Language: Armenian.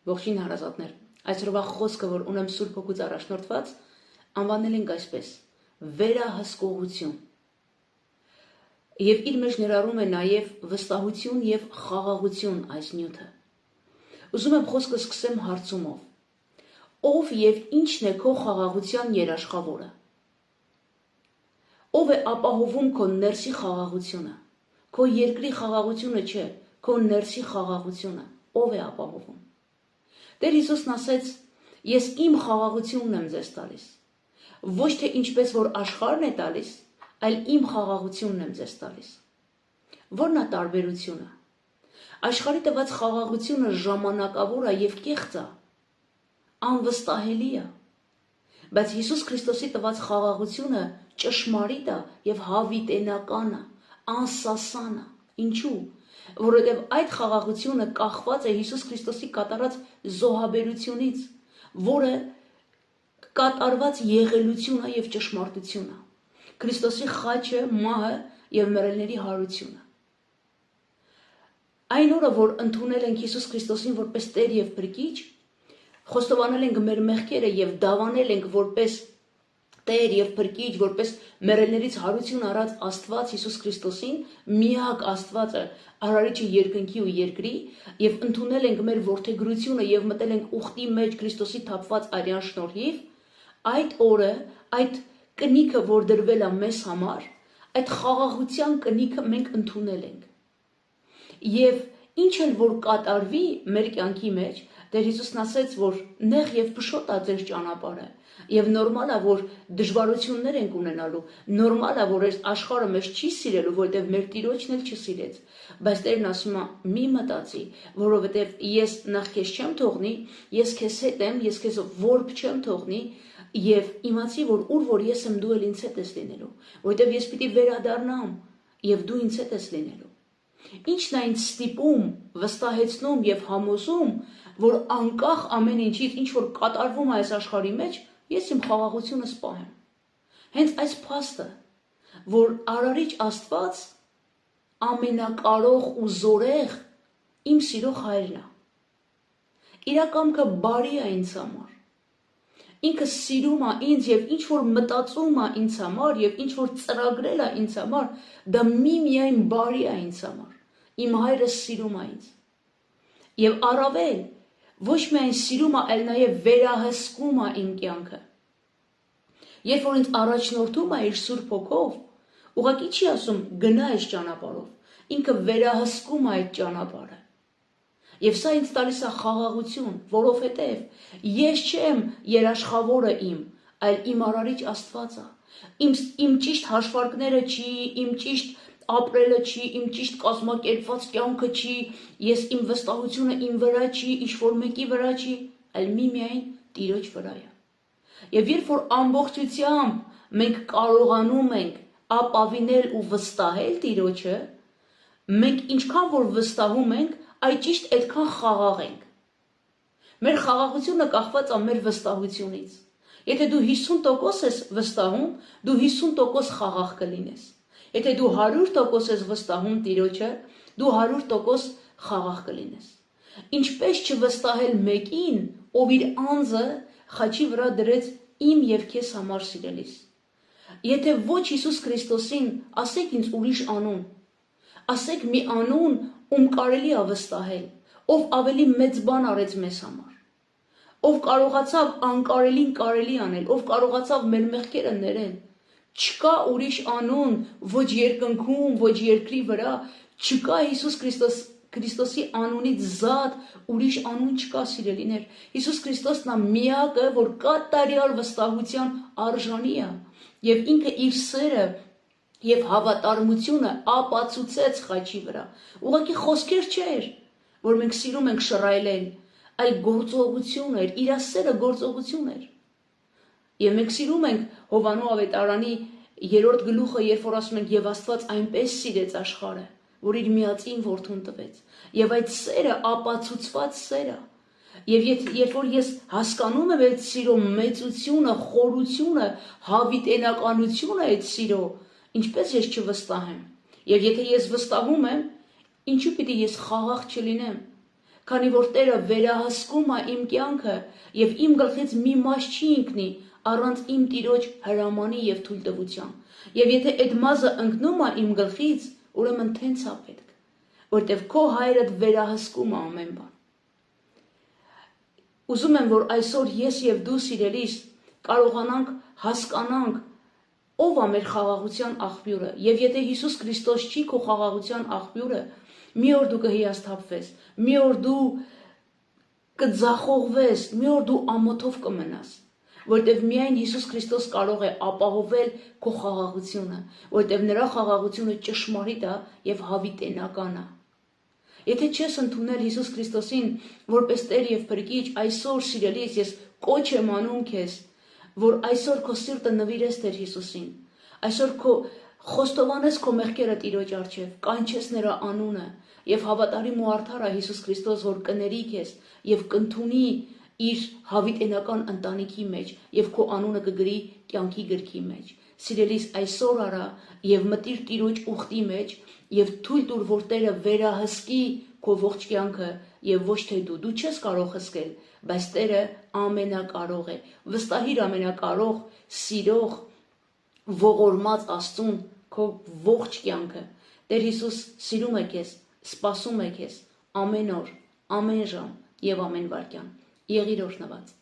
Ողջույն հարազատներ, այսօրվա խոսքը, որ ունեմ Սուրբ Հոգուց առաջնորդված, անվանել ենք այսպես. վերահսկողություն։ Եվ իր մեջ ներառում է նաև վստահություն եւ խաղաղություն այս նյութը։ Ուզում եմ խոսքը սկսեմ հարցումով. ով եւ ինչն է քո խաղաղության երաշխավորը։ Ով է ապահովում քո ներսի խաղաղությունը։ Քո երկրի խաղաղությունը չէ, քո ներսի խաղաղությունը ով է ապահովում։ Տեր Հիսուսն ասեց. ես իմ խաղաղությունն եմ ձեզ տալիս։ Ոչ թե ինչպես որ աշխարհն է տալիս, այլ իմ խաղաղությունն եմ ձեզ տալիս։ Որն է տարբերությունը։ Աշխարհի տված խաղաղությունը ժամանակավոր է եւ կեղծ է, անվստահելի է։ Բայց Հիսուս Քրիստոսի տված խաղաղությունը ճշմարիտ է եւ հավիտենական է, անսասան է։ Ինչու։ Որովհետև այդ խաղաղությունը կախված է Հիսուս Քրիստոսի կատարած զոհաբերությունից, որը կատարված եղելություն է եւ ճշմարտություն է։ Քրիստոսի խաչը, մահը եւ մեռելների հարությունը։ Այն օրը, որ ընդունել ենք Հիսուս Քրիստոսին որպես Տեր եւ Փրկիչ, խոստովանել ենք մեր մեղքերը եւ դավանել ենք որպես Տեր եւ Փրկիչ, որպես մեռելներից հարություն առած Աստված Հիսուս Քրիստոսին, միակ Աստվածը, արարիչը երկնքի ու երկրի, եւ ընդունել ենք մեր որդեգրությունը եւ մտել ենք ուխտի մեջ Քրիստոսի թափված արյան շնորհիվ, այդ օրը, այդ կնիքը, որ դրվել է մեզ համար, այդ խաղաղության կնիքը մենք ընդունել ենք։ Եվ ինչ էլ որ կատարվի մեր կյանքի մեջ, Տեր Հիսուսն ասեց, որ նեղ եւ փշոտ է ձեր ճանապարհը, եւ նորմալ է, որ դժվարություններ ենք ունենալու, նորմալ է, որ այս աշխարհը մեզ չի սիրելու, որովհետեւ մեր Տիրոջն էլ չսիրեց, բայց Տերն ասում է՝ մի մտածի, որովհետեւ ես նախ քեզ չեմ թողնի, ես քեզ հետ եմ, ես քեզ որբ չեմ թողնի, եւ իմացի, որ ուր որ ես եմ, դու էլ ինձ հետ ես լինելու, որովհետեւ ես պիտի վերադառնամ, եւ դու ինձ հետ ես լինելու։ Ինչն է ինձ ստիպում, վստահեցնում եւ համոզում, որ անկախ ամեն ինչից, ինչ որ կատարվում է այս աշխարհի մեջ, ես իմ խաղաղությունը սպահեմ։ Հենց այս փաստը, որ արարիչ Աստված ամենակարող ու զորեղ իմ սիրող հայրն է։ Իր կամքը բարի է ինձ համար։ Ինքը սիրում է ինձ եւ ինչ որ մտածում է ինձ համար եւ ինչ որ ծրագրել է ինձ համար, դա միայն բարի է ինձ համար։ Իմ հայրը սիրում է ինձ։ Եվ առավել ոչ միայն սիրում է, այլ նաեւ վերահսկում է իմ կյանքը։ Երբ որ ինձ առաջնորդում է իր Սուրբ Հոգով, ուղղակի չի ասում գնա այս ճանապարհով, ինքը վերահսկում է այդ ճանապարհը։ Եվ սա ինձ տալիս է խաղաղություն, որովհետև ես չեմ երաշխավորը իմ, այլ իմ արարիչ Աստվածը։ Իմ ճիշտ հաշվարկները չի, իմ ճիշտ ապրելը չի, իմ ճիշտ կազմակերպված կյանքը չի, ես իմ վստահությունը իմ վրա չի, ինչ որ մեկի վրա չի, այլ միայն Տիրոջ վրա է։ Եվ երբ որ ամբողջությամբ մենք կարողանում ենք ապավինել ու վստահել Տիրոջը, մենք ինչքան որ վստահում ենք, այդ ճիշտ այդքան խաղաղ ենք։ Մեր խաղաղությունը կախված է մեր վստահությունից։ Եթե դու 50% ես վստահում, դու 50% խաղաղ կլինես։ Եթե դու 100% ես վստահում Տիրոջը, դու 100% խաղաղ կլինես։ Ինչպես չվստահել մեկին, ով իր անձը խաչի վրա դրեց իմ եւ քեզ համար սիրելիս։ Եթե ոչ Հիսուս Քրիստոսին, ասեք ինձ ուրիշ անուն։ Ասեք մի անուն, ում կարելի է վստահել, ով ավելի մեծ բան արեց մեզ համար։ Ով կարողացավ անկարելին կարելի անել, ով կարողացավ մեր մեղքերը ներել։ Չկա ուրիշ անուն, ոչ երկնքում, ոչ երկրի վրա, չկա Հիսուս Քրիստոսի անունից զատ, ուրիշ անուն չկա, սիրելիներ։ Հիսուս Քրիստոսն է միակը, որ կատարյալ վստահության արժանի է, եւ ինքը իր սերը եւ հավատարմությունը ապացուցեց խաչի վրա։ Ուղղակի խոսքեր չէր, որ մենք սիրում ենք շռայլել, այլ գործողություն էր, իր սերը գործողություն էր։ Եվ մենք սիրում ենք Հովանու ավետարանի 3-րդ գլուխը, երբ որ ասում ենք եւ Աստված այնպես սիրեց աշխարհը, որ իր միածին որդուն տվեց։ Եվ այդ սերը ապացուցված սեր է։ Եվ երբ որ ես հասկանում եմ այդ սիրո մեծությունը, խորությունը, հավիտենականությունը այդ սիրո, ինչպես ես չվստահեմ։ Եվ եթե ես վստահում եմ, ինչու պիտի ես խաղաղ չլինեմ։ քանի որ Տերը վերահսկում է իմ կյանքը եւ իմ գլխից մի մաս չի ընկնի առանց իմ Տիրոջ հրամանի եւ թույլտվության։ Եվ եթե այդ մազը ընկնում է իմ գլխից, ուրեմն թենց է պետք, որտեվ քո հայրդ վերահսկում է ամեն բան։ Ուզում եմ, որ այսօր ես եւ դու սիրելիս կարողանանք հասկանանք ով է մեր խաղաղության աղբյուրը, եւ եթե Հիսուս Քրիստոս չի քո խաղաղության աղբյուրը, մի օր դու կհիասթափվես, մի օր դու կձախողվես, մի օր դու ամոթով կմնաս, որտեվ միայն Հիսուս Քրիստոս կարող է ապահովել քո խաղաղությունը, որտեվ նրա խաղաղությունը ճշմարիտ է եւ հավիտենական է։ Եթե չես ընդունել Հիսուս Քրիստոսին որպես Տեր եւ Փրկիչ, այսօր սիրելիս ես կոչ եմ անում քեզ, որ այսօր քո սիրտը նվիրես Տեր Հիսուսին, այսօր քո խոստովանես քո մեղքերը Տիրոջ առջև, կանչես նրա անունը եւ հավատարիմ ու արդար է Հիսուս Քրիստոս, որ կների քեզ եւ կընդունի իր հավիտենական ընտանիքի մեջ եւ քո անունը կգրի կյանքի գրքի մեջ։ Սիրելիս, այսօր արա եւ մտիր Տիրոջ ուխտի մեջ եւ թույլ տուր, որ Տերը վերահսկի քո ողջ կյանքը եւ ոչ թե դու չես կարող հսկել, բայց Տերը ամենակարող է։ Վստահիր ամենակարող, սիրող, ողորմած Աստծուն քո ողջ կյանքը։ Տեր Հիսուս սիրում է քեզ, սպասում է քեզ ամեն օր, ամեն ժամ եւ ամեն վայրկյան։ Եղիր օրհնված։